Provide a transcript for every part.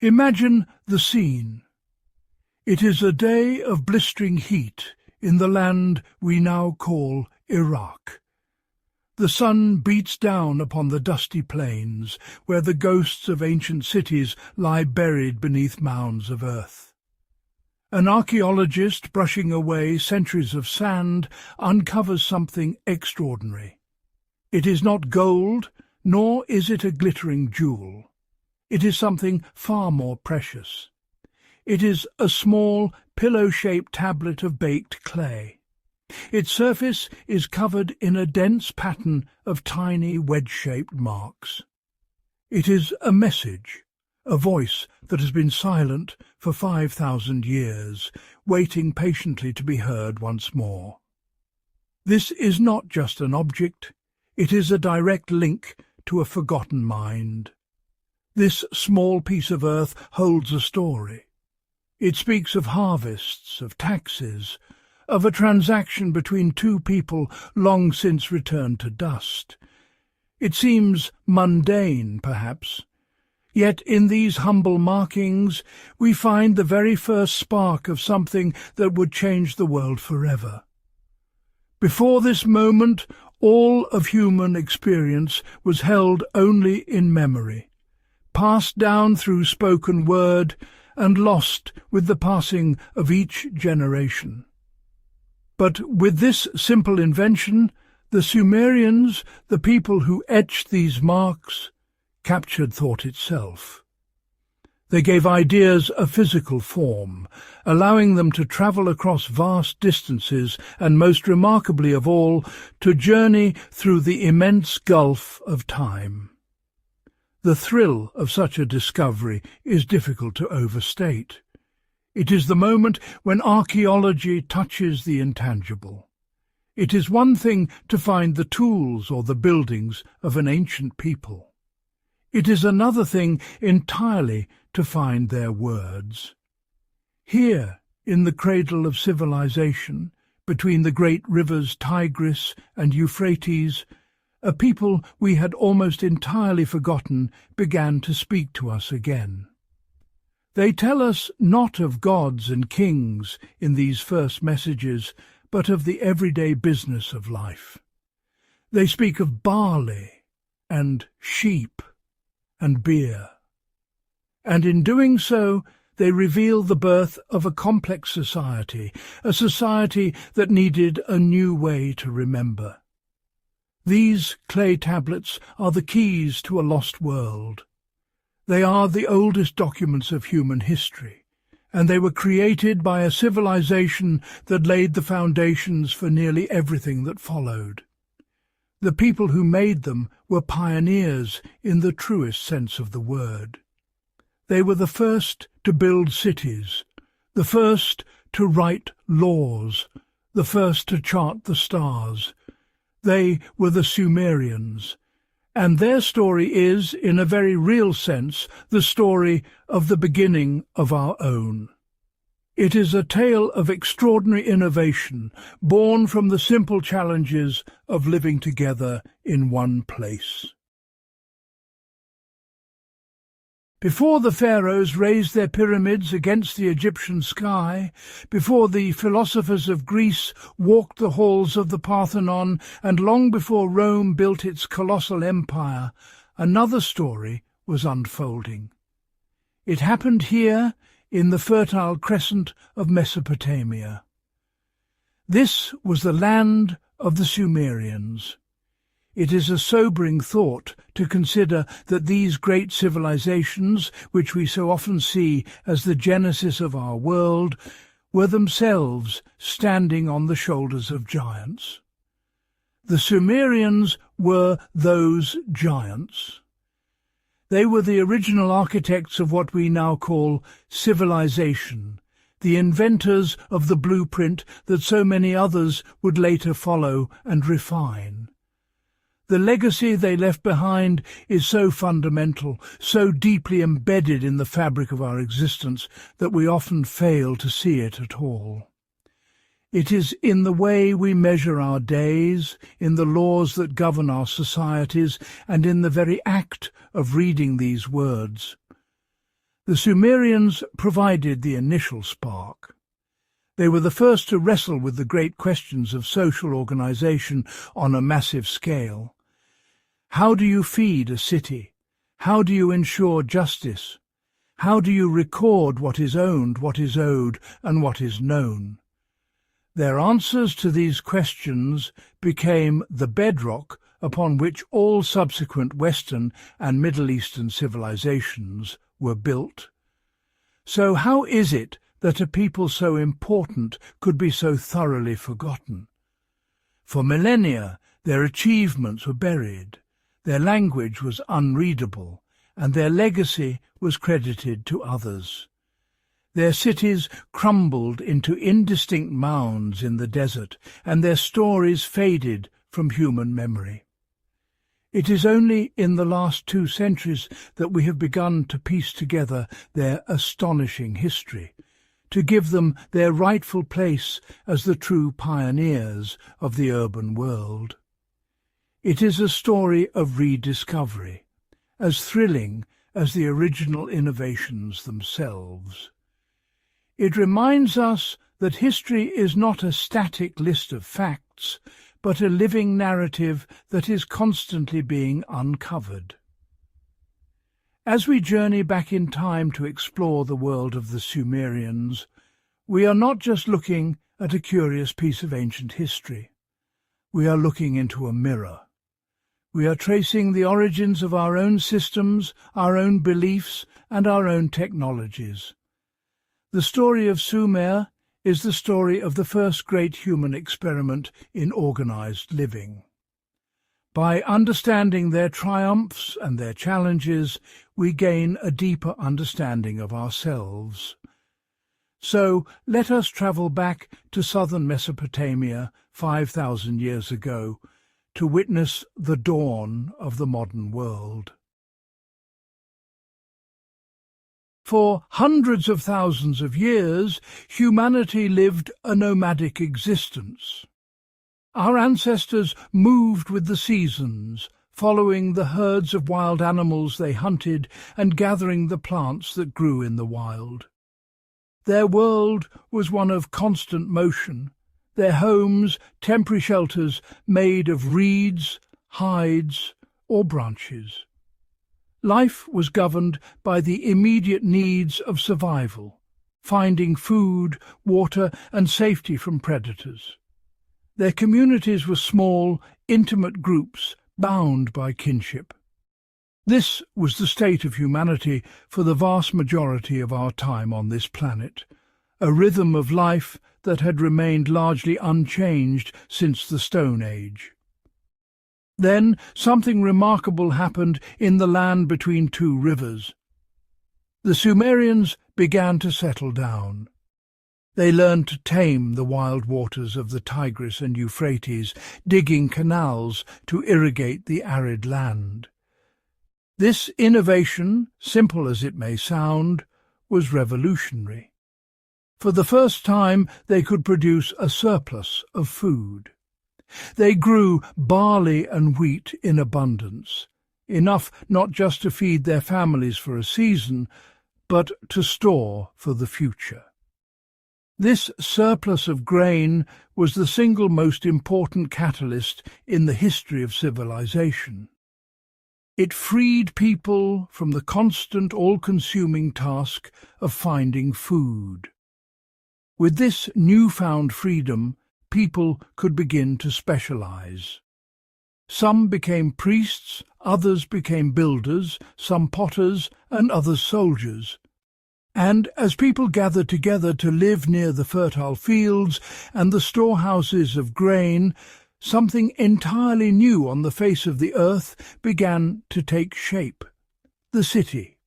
Imagine the scene. It is a day of blistering heat in the land we now call Iraq. The sun beats down upon the dusty plains, where the ghosts of ancient cities lie buried beneath mounds of earth. An archaeologist, brushing away centuries of sand, uncovers something extraordinary. It is not gold, nor is it a glittering jewel. It is something far more precious. It is a small, pillow-shaped tablet of baked clay. Its surface is covered in a dense pattern of tiny wedge-shaped marks. It is a message, a voice that has been silent for 5,000 years, waiting patiently to be heard once more. This is not just an object, it is a direct link to a forgotten mind. This small piece of earth holds a story. It speaks of harvests, of taxes, of a transaction between two people long since returned to dust. It seems mundane, perhaps, yet in these humble markings we find the very first spark of something that would change the world forever. Before this moment, all of human experience was held only in memory, passed down through spoken word and lost with the passing of each generation. But with this simple invention, the Sumerians, the people who etched these marks, captured thought itself. They gave ideas a physical form, allowing them to travel across vast distances and, most remarkably of all, to journey through the immense gulf of time. The thrill of such a discovery is difficult to overstate. It is the moment when archaeology touches the intangible. It is one thing to find the tools or the buildings of an ancient people. It is another thing entirely to find their words. Here, in the cradle of civilization, between the great rivers Tigris and Euphrates, a people we had almost entirely forgotten began to speak to us again. They tell us not of gods and kings in these first messages, but of the everyday business of life. They speak of barley and sheep and beer. And in doing so, they reveal the birth of a complex society, a society that needed a new way to remember. These clay tablets are the keys to a lost world. They are the oldest documents of human history, and they were created by a civilization that laid the foundations for nearly everything that followed. The people who made them were pioneers in the truest sense of the word. They were the first to build cities, the first to write laws, the first to chart the stars. They were the Sumerians, and their story is, in a very real sense, the story of the beginning of our own. It is a tale of extraordinary innovation, born from the simple challenges of living together in one place. Before the pharaohs raised their pyramids against the Egyptian sky, before the philosophers of Greece walked the halls of the Parthenon, and long before Rome built its colossal empire, another story was unfolding. It happened here in the fertile crescent of Mesopotamia. This was the land of the Sumerians. It is a sobering thought to consider that these great civilizations, which we so often see as the genesis of our world, were themselves standing on the shoulders of giants. The Sumerians were those giants. They were the original architects of what we now call civilization, the inventors of the blueprint that so many others would later follow and refine. The legacy they left behind is so fundamental, so deeply embedded in the fabric of our existence, that we often fail to see it at all. It is in the way we measure our days, in the laws that govern our societies, and in the very act of reading these words. The Sumerians provided the initial spark. They were the first to wrestle with the great questions of social organization on a massive scale. How do you feed a city? How do you ensure justice? How do you record what is owned, what is owed, and what is known? Their answers to these questions became the bedrock upon which all subsequent Western and Middle Eastern civilizations were built. So how is it that a people so important could be so thoroughly forgotten? For millennia, their achievements were buried, their language was unreadable, and their legacy was credited to others. Their cities crumbled into indistinct mounds in the desert, and their stories faded from human memory. It is only in the last 2 centuries that we have begun to piece together their astonishing history, to give them their rightful place as the true pioneers of the urban world. It is a story of rediscovery, as thrilling as the original innovations themselves. It reminds us that history is not a static list of facts, but a living narrative that is constantly being uncovered. As we journey back in time to explore the world of the Sumerians, we are not just looking at a curious piece of ancient history. We are looking into a mirror. We are tracing the origins of our own systems, our own beliefs, and our own technologies. The story of Sumer is the story of the first great human experiment in organized living. By understanding their triumphs and their challenges, we gain a deeper understanding of ourselves. So let us travel back to southern Mesopotamia 5,000 years ago to witness the dawn of the modern world. For hundreds of thousands of years, humanity lived a nomadic existence. Our ancestors moved with the seasons, following the herds of wild animals they hunted and gathering the plants that grew in the wild. Their world was one of constant motion, their homes temporary shelters made of reeds, hides, or branches. Life was governed by the immediate needs of survival, finding food, water, and safety from predators. Their communities were small, intimate groups bound by kinship. This was the state of humanity for the vast majority of our time on this planet, a rhythm of life that had remained largely unchanged since the Stone Age. Then something remarkable happened in the land between 2 rivers. The Sumerians began to settle down. They learned to tame the wild waters of the Tigris and Euphrates, digging canals to irrigate the arid land. This innovation, simple as it may sound, was revolutionary. For the first time, they could produce a surplus of food. They grew barley and wheat in abundance, enough not just to feed their families for a season, but to store for the future. This surplus of grain was the single most important catalyst in the history of civilization. It freed people from the constant, all-consuming task of finding food. With this newfound freedom, people could begin to specialize. Some became priests, others became builders, some potters, and others soldiers. And as people gathered together to live near the fertile fields and the storehouses of grain, something entirely new on the face of the earth began to take shape: the city.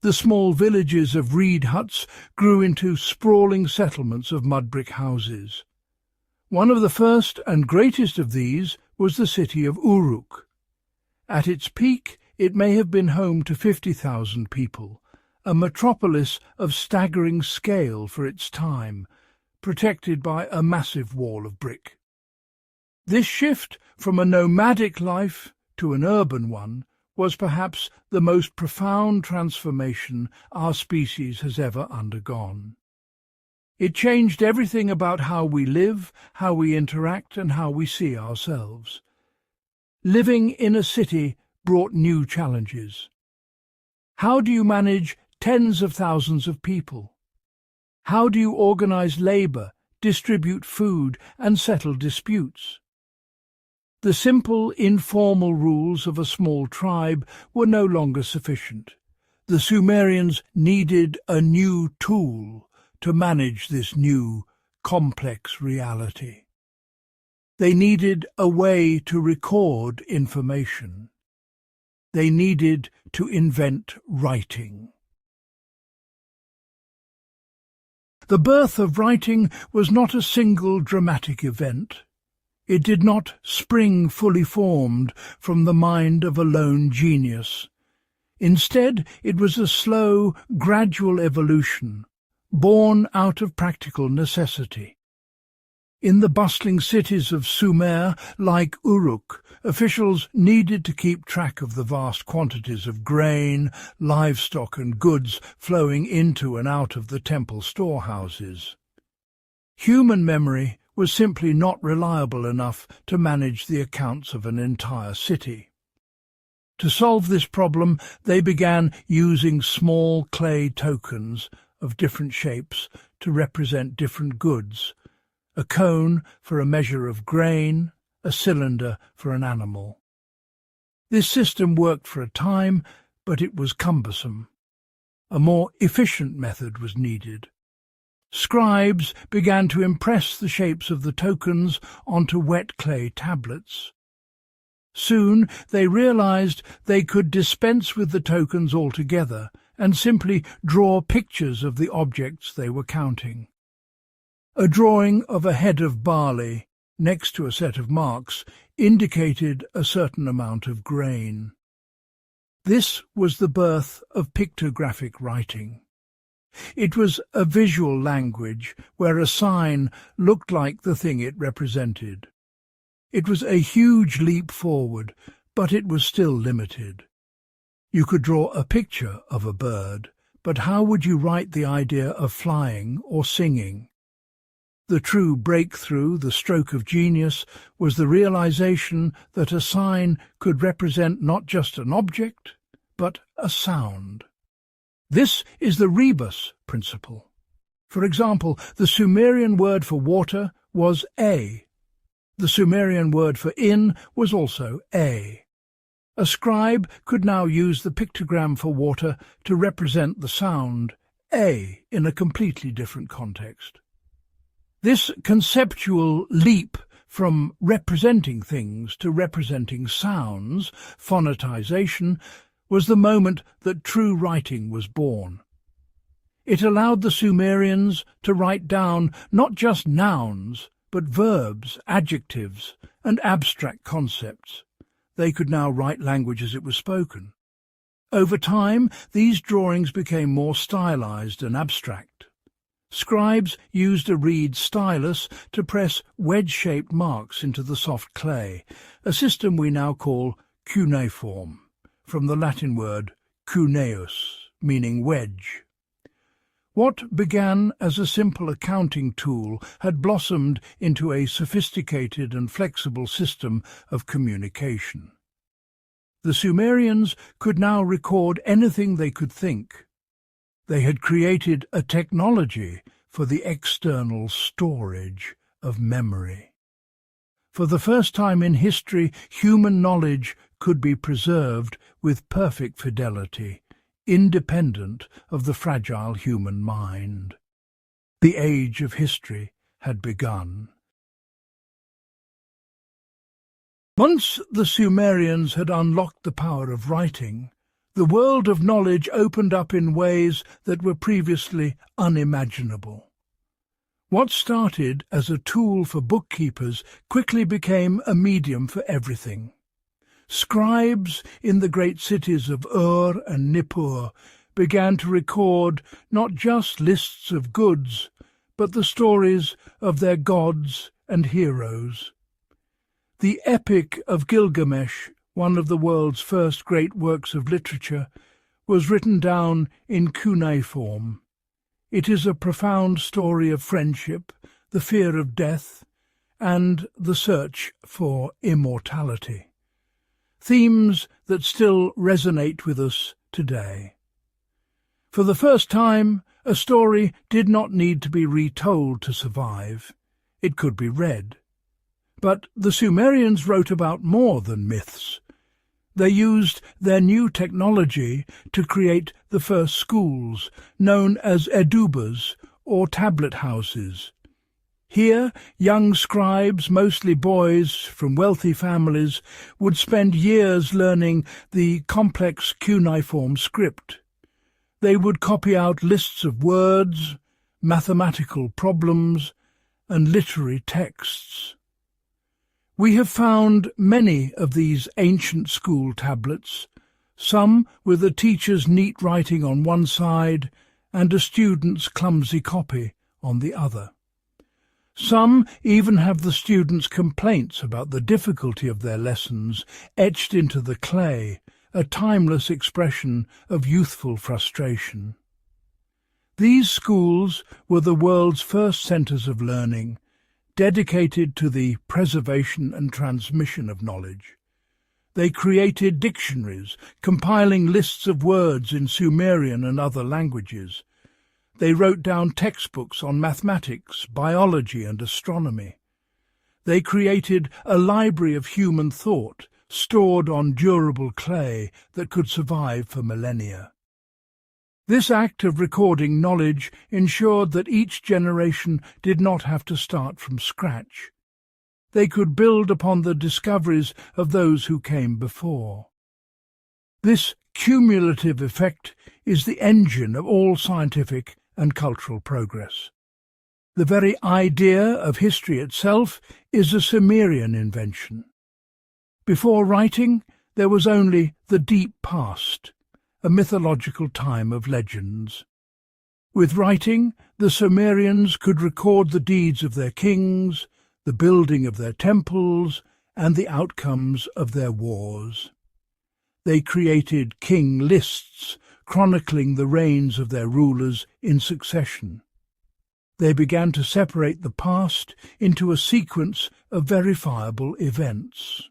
The small villages of reed huts grew into sprawling settlements of mud-brick houses. One of the first and greatest of these was the city of Uruk. At its peak, it may have been home to 50,000 people, a metropolis of staggering scale for its time, protected by a massive wall of brick. This shift from a nomadic life to an urban one was perhaps the most profound transformation our species has ever undergone. It changed everything about how we live, how we interact, and how we see ourselves. Living in a city brought new challenges. How do you manage tens of thousands of people? How do you organize labor, distribute food, and settle disputes? The simple, informal rules of a small tribe were no longer sufficient. The Sumerians needed a new tool to manage this new, complex reality. They needed a way to record information. They needed to invent writing. The birth of writing was not a single dramatic event. It did not spring fully formed from the mind of a lone genius. Instead, it was a slow, gradual evolution, born out of practical necessity. In the bustling cities of Sumer, like Uruk, officials needed to keep track of the vast quantities of grain, livestock and goods flowing into and out of the temple storehouses. Human memory was simply not reliable enough to manage the accounts of an entire city. To solve this problem, they began using small clay tokens of different shapes to represent different goods, a cone for a measure of grain, a cylinder for an animal. This system worked for a time, but it was cumbersome. A more efficient method was needed. Scribes began to impress the shapes of the tokens onto wet clay tablets. Soon they realized they could dispense with the tokens altogether and simply draw pictures of the objects they were counting. A drawing of a head of barley next to a set of marks indicated a certain amount of grain. This was the birth of pictographic writing. It was a visual language where a sign looked like the thing it represented. It was a huge leap forward, but it was still limited. You could draw a picture of a bird, but how would you write the idea of flying or singing? The true breakthrough, the stroke of genius, was the realization that a sign could represent not just an object, but a sound. This is the rebus principle. For example, the Sumerian word for water was A. The Sumerian word for in was also A. A scribe could now use the pictogram for water to represent the sound A in a completely different context. This conceptual leap from representing things to representing sounds, phonetization, was the moment that true writing was born. It allowed the Sumerians to write down not just nouns, but verbs, adjectives, and abstract concepts. They could now write language as it was spoken. Over time, these drawings became more stylized and abstract. Scribes used a reed stylus to press wedge-shaped marks into the soft clay, a system we now call cuneiform, from the Latin word cuneus, meaning wedge. What began as a simple accounting tool had blossomed into a sophisticated and flexible system of communication. The Sumerians could now record anything they could think. They had created a technology for the external storage of memory. For the first time in history, human knowledge could be preserved with perfect fidelity, independent of the fragile human mind. The age of history had begun. Once the Sumerians had unlocked the power of writing, the world of knowledge opened up in ways that were previously unimaginable. What started as a tool for bookkeepers quickly became a medium for everything. Scribes in the great cities of Ur and Nippur began to record not just lists of goods, but the stories of their gods and heroes. The Epic of Gilgamesh one of the world's first great works of literature, was written down in cuneiform. It is a profound story of friendship, the fear of death, and the search for immortality. Themes that still resonate with us today. For the first time, a story did not need to be retold to survive. It could be read. But the Sumerians wrote about more than myths. They used their new technology to create the first schools, known as edubas, or tablet houses. Here, young scribes, mostly boys from wealthy families, would spend years learning the complex cuneiform script. They would copy out lists of words, mathematical problems, and literary texts. We have found many of these ancient school tablets, some with a teacher's neat writing on one side and a student's clumsy copy on the other. Some even have the students' complaints about the difficulty of their lessons etched into the clay, a timeless expression of youthful frustration. These schools were the world's first centres of learning, dedicated to the preservation and transmission of knowledge. They created dictionaries, compiling lists of words in Sumerian and other languages. They wrote down textbooks on mathematics, biology, and astronomy. They created a library of human thought, stored on durable clay that could survive for millennia. This act of recording knowledge ensured that each generation did not have to start from scratch. They could build upon the discoveries of those who came before. This cumulative effect is the engine of all scientific and cultural progress. The very idea of history itself is a Sumerian invention. Before writing, there was only the deep past, a mythological time of legends. With writing, the Sumerians could record the deeds of their kings, the building of their temples, and the outcomes of their wars. They created king lists, chronicling the reigns of their rulers in succession. They began to separate the past into a sequence of verifiable events.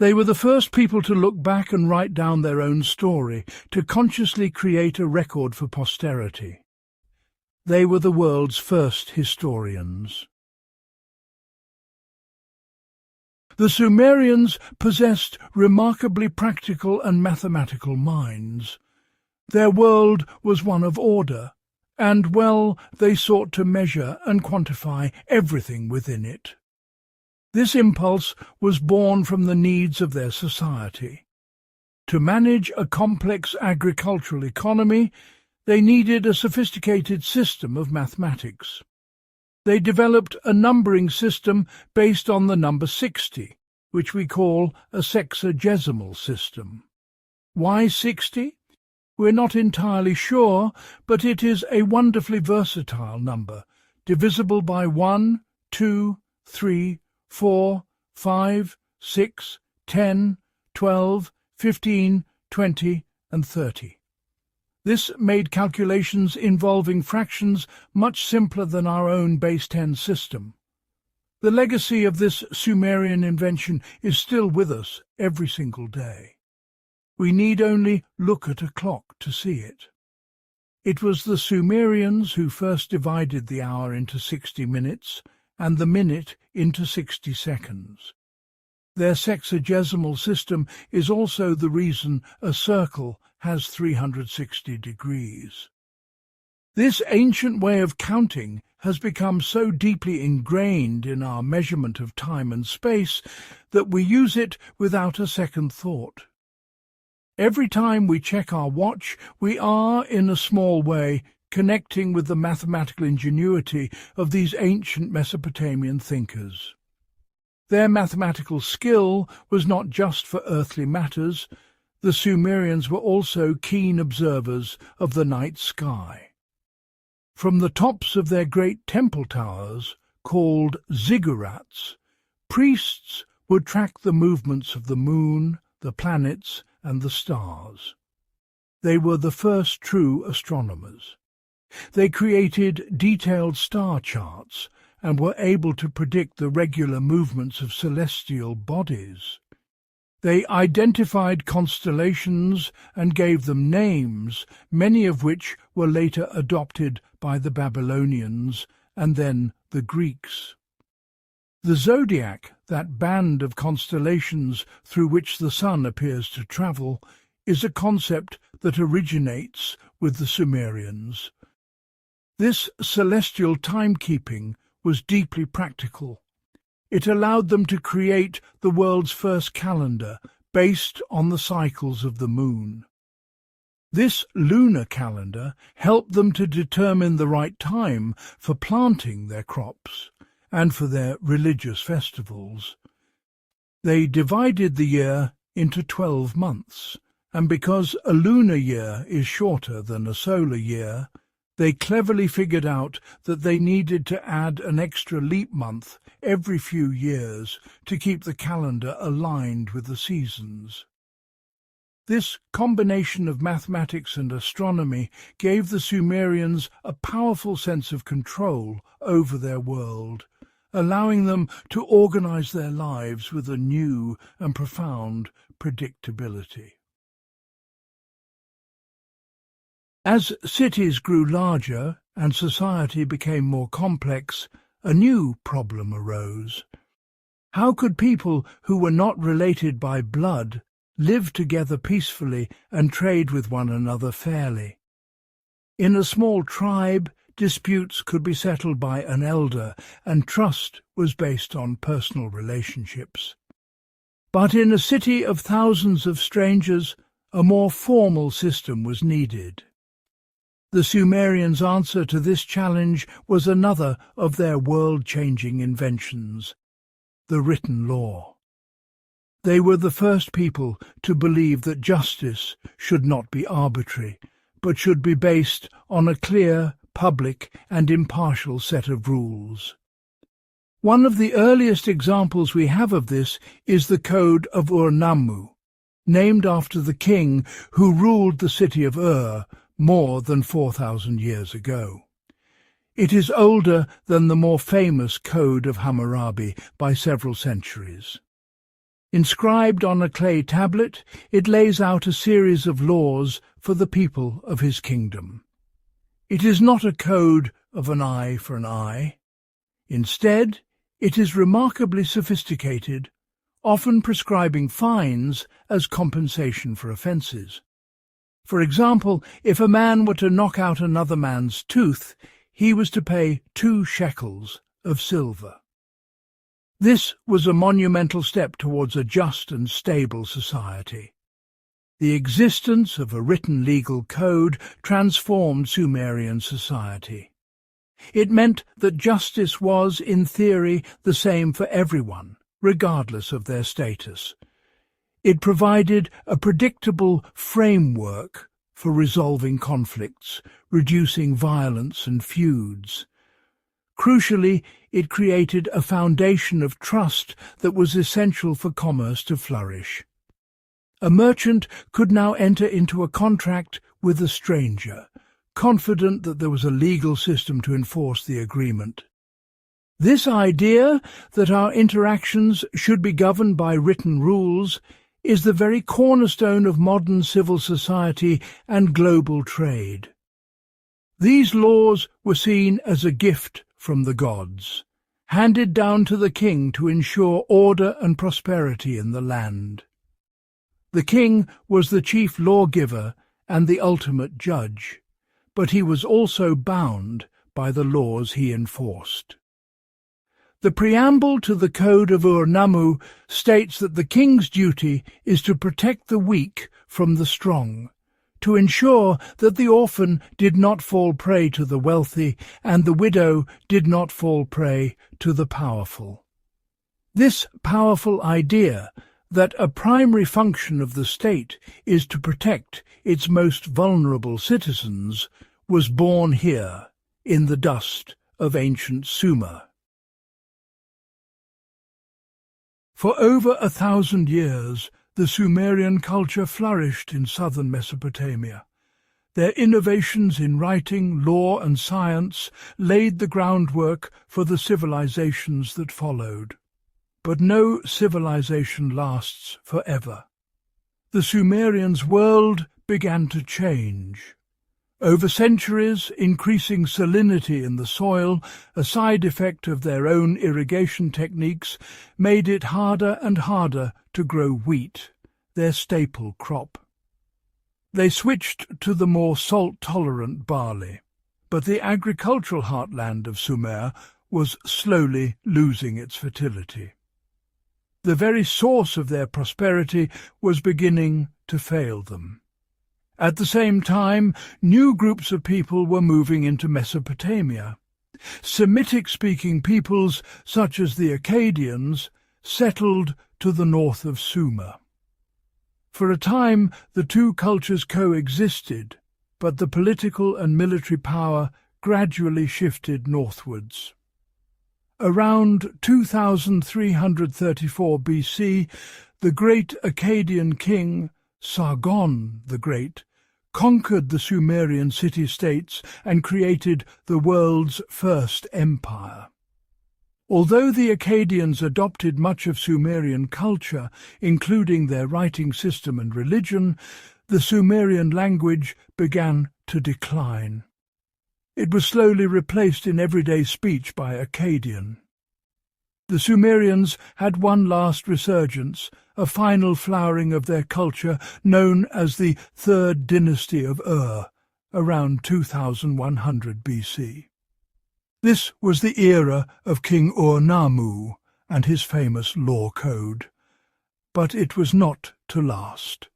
They were the first people to look back and write down their own story, to consciously create a record for posterity. They were the world's first historians. The Sumerians possessed remarkably practical and mathematical minds. Their world was one of order, and they sought to measure and quantify everything within it. This impulse was born from the needs of their society. To manage a complex agricultural economy, they needed a sophisticated system of mathematics. They developed a numbering system based on the number 60, which we call a sexagesimal system. Why 60? We're not entirely sure, but it is a wonderfully versatile number, divisible by 1, 2, 3, 4, 5, 6, 10, 12, 15, 20, and 30. This made calculations involving fractions much simpler than our own base 10 system. The legacy of this Sumerian invention is still with us every single day. We need only look at a clock to see it. It was the Sumerians who first divided the hour into 60 minutes and the minute into 60 seconds. Their sexagesimal system is also the reason a circle has 360 degrees. This ancient way of counting has become so deeply ingrained in our measurement of time and space that we use it without a second thought. Every time we check our watch, we are, in a small way, connecting with the mathematical ingenuity of these ancient Mesopotamian thinkers. Their mathematical skill was not just for earthly matters. The Sumerians were also keen observers of the night sky. From the tops of their great temple towers, called ziggurats, priests would track the movements of the moon, the planets, and the stars. They were the first true astronomers. They created detailed star charts and were able to predict the regular movements of celestial bodies. They identified constellations and gave them names, many of which were later adopted by the Babylonians and then the Greeks. The zodiac, that band of constellations through which the sun appears to travel, is a concept that originates with the Sumerians. This celestial timekeeping was deeply practical. It allowed them to create the world's first calendar based on the cycles of the moon. This lunar calendar helped them to determine the right time for planting their crops and for their religious festivals. They divided the year into 12 months, and because a lunar year is shorter than a solar year, they cleverly figured out that they needed to add an extra leap month every few years to keep the calendar aligned with the seasons. This combination of mathematics and astronomy gave the Sumerians a powerful sense of control over their world, allowing them to organize their lives with a new and profound predictability. As cities grew larger and society became more complex, a new problem arose. How could people who were not related by blood live together peacefully and trade with one another fairly? In a small tribe, disputes could be settled by an elder, and trust was based on personal relationships. But in a city of thousands of strangers, a more formal system was needed. The Sumerians' answer to this challenge was another of their world-changing inventions, the written law. They were the first people to believe that justice should not be arbitrary, but should be based on a clear, public, and impartial set of rules. One of the earliest examples we have of this is the Code of Ur-Nammu, named after the king who ruled the city of Ur more than 4,000 years ago. It is older than the more famous Code of Hammurabi by several centuries. Inscribed on a clay tablet, it lays out a series of laws for the people of his kingdom. It is not a code of an eye for an eye. Instead, it is remarkably sophisticated, often prescribing fines as compensation for offences. For example, if a man were to knock out another man's tooth, he was to pay 2 shekels of silver. This was a monumental step towards a just and stable society. The existence of a written legal code transformed Sumerian society. It meant that justice was, in theory, the same for everyone, regardless of their status. It provided a predictable framework for resolving conflicts, reducing violence and feuds. Crucially, it created a foundation of trust that was essential for commerce to flourish. A merchant could now enter into a contract with a stranger, confident that there was a legal system to enforce the agreement. This idea that our interactions should be governed by written rules is the very cornerstone of modern civil society and global trade. These laws were seen as a gift from the gods, handed down to the king to ensure order and prosperity in the land. The king was the chief lawgiver and the ultimate judge, but he was also bound by the laws he enforced. The preamble to the Code of Ur-Nammu states that the king's duty is to protect the weak from the strong, to ensure that the orphan did not fall prey to the wealthy and the widow did not fall prey to the powerful. This powerful idea that a primary function of the state is to protect its most vulnerable citizens was born here, in the dust of ancient Sumer. For over 1,000 years, the Sumerian culture flourished in southern Mesopotamia. Their innovations in writing, law, and science laid the groundwork for the civilizations that followed. But no civilization lasts forever. The Sumerians' world began to change. Over centuries, increasing salinity in the soil, a side effect of their own irrigation techniques, made it harder and harder to grow wheat, their staple crop. They switched to the more salt-tolerant barley, but the agricultural heartland of Sumer was slowly losing its fertility. The very source of their prosperity was beginning to fail them. At the same time, new groups of people were moving into Mesopotamia. Semitic-speaking peoples, such as the Akkadians, settled to the north of Sumer. For a time, the two cultures coexisted, but the political and military power gradually shifted northwards. Around 2334 BC, the great Akkadian king, Sargon the Great, conquered the Sumerian city-states and created the world's first empire. Although the Akkadians adopted much of Sumerian culture, including their writing system and religion, the Sumerian language began to decline. It was slowly replaced in everyday speech by Akkadian. The Sumerians had one last resurgence, a final flowering of their culture known as the Third Dynasty of around 2100 BC. This was the era of King Ur-Nammu and his famous law code. But it was not to last.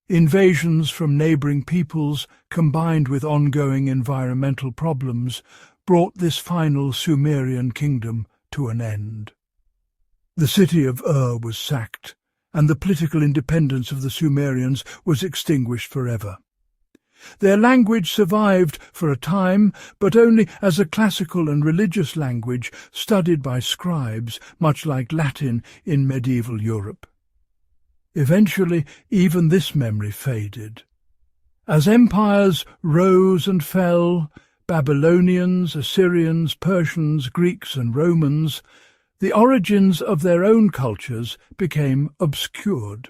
Invasions from neighbouring peoples, combined with ongoing environmental problems, brought this final Sumerian kingdom to an end. The city of was sacked, and the political independence of the Sumerians was extinguished forever. Their language survived for a time, but only as a classical and religious language studied by scribes, much like Latin in medieval Europe. Eventually, even this memory faded. As empires rose and fell, Babylonians, Assyrians, Persians, Greeks and Romans, the origins of their own cultures became obscured.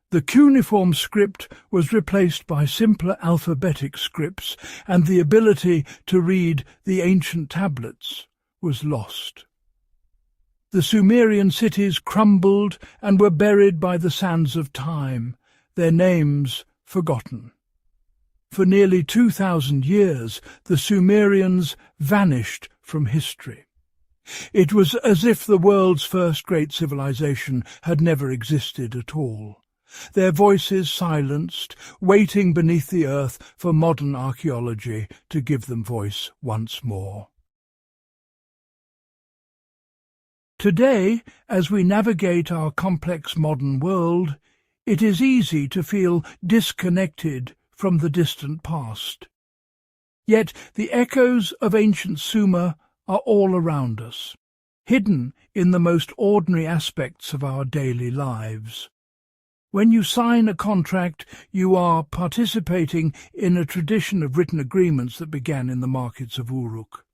The cuneiform script was replaced by simpler alphabetic scripts, and the ability to read the ancient tablets was lost. The Sumerian cities crumbled and were buried by the sands of time, their names forgotten. For nearly 2,000 years, the Sumerians vanished from history. It was as if the world's first great civilization had never existed at all. Their voices silenced, waiting beneath the earth for modern archaeology to give them voice once more. Today, as we navigate our complex modern world, it is easy to feel disconnected from the distant past. Yet the echoes of ancient Sumer are all around us, hidden in the most ordinary aspects of our daily lives. When you sign a contract, you are participating in a tradition of written agreements that began in the markets of Uruk.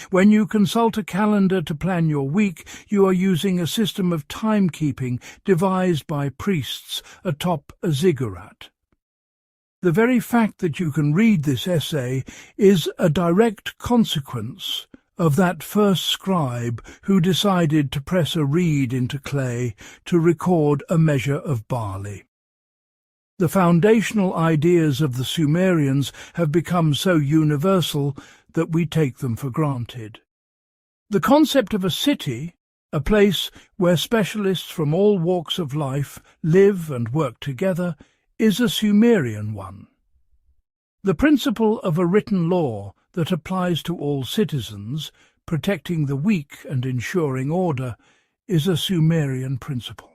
When you consult a calendar to plan your week, you are using a system of timekeeping devised by priests atop a ziggurat. The very fact that you can read this essay is a direct consequence of that first scribe who decided to press a reed into clay to record a measure of barley. The foundational ideas of the Sumerians have become so universal that we take them for granted. The concept of a city, a place where specialists from all walks of life live and work together, is a Sumerian one. The principle of a written law that applies to all citizens, protecting the weak and ensuring order, is a Sumerian principle.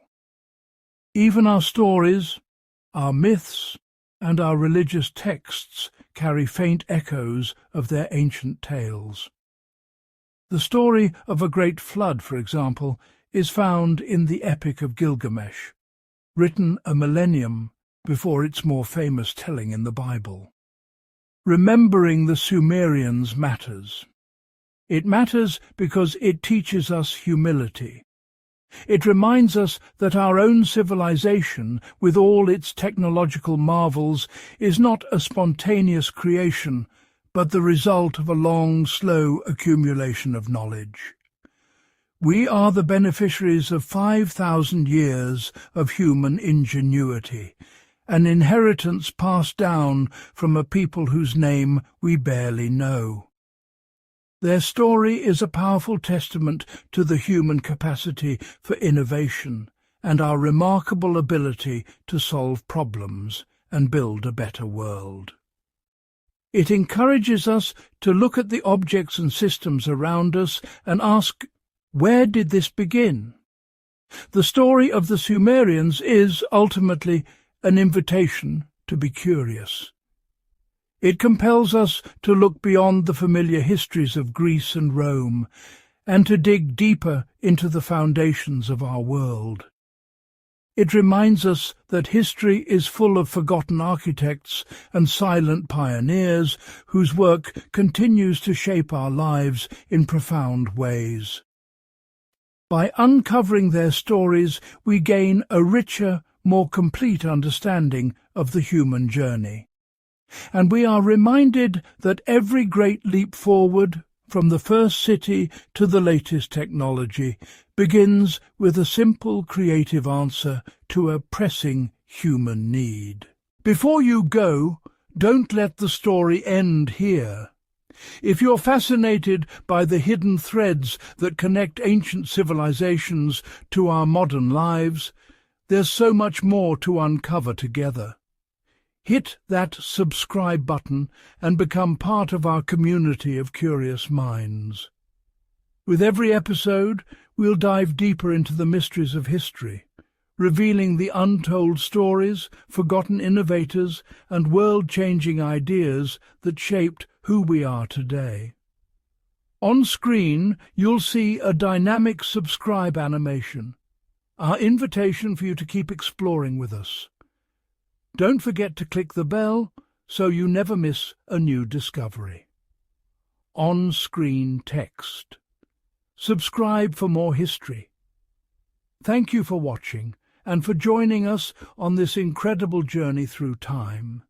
Even our stories, our myths, and our religious texts carry faint echoes of their ancient tales. The story of a great flood, for example, is found in the Epic of Gilgamesh, written a millennium before its more famous telling in the Bible. Remembering the Sumerians matters. It matters because it teaches us humility. It reminds us that our own civilization, with all its technological marvels, is not a spontaneous creation, but the result of a long, slow accumulation of knowledge. We are the beneficiaries of 5,000 years of human ingenuity, an inheritance passed down from a people whose name we barely know. Their story is a powerful testament to the human capacity for innovation and our remarkable ability to solve problems and build a better world. It encourages us to look at the objects and systems around us and ask, where did this begin? The story of the Sumerians is, ultimately, an invitation to be curious. It compels us to look beyond the familiar histories of Greece and Rome and to dig deeper into the foundations of our world. It reminds us that history is full of forgotten architects and silent pioneers whose work continues to shape our lives in profound ways. By uncovering their stories, we gain a richer, more complete understanding of the human journey. And we are reminded that every great leap forward, from the first city to the latest technology, begins with a simple creative answer to a pressing human need. Before you go, don't let the story end here. If you're fascinated by the hidden threads that connect ancient civilizations to our modern lives, there's so much more to uncover together. Hit that subscribe button and become part of our community of curious minds. With every episode, we'll dive deeper into the mysteries of history, revealing the untold stories, forgotten innovators, and world-changing ideas that shaped who we are today. On screen, you'll see a dynamic subscribe animation, our invitation for you to keep exploring with us. Don't forget to click the bell so you never miss a new discovery. On-screen text. Subscribe for more history. Thank you for watching and for joining us on this incredible journey through time.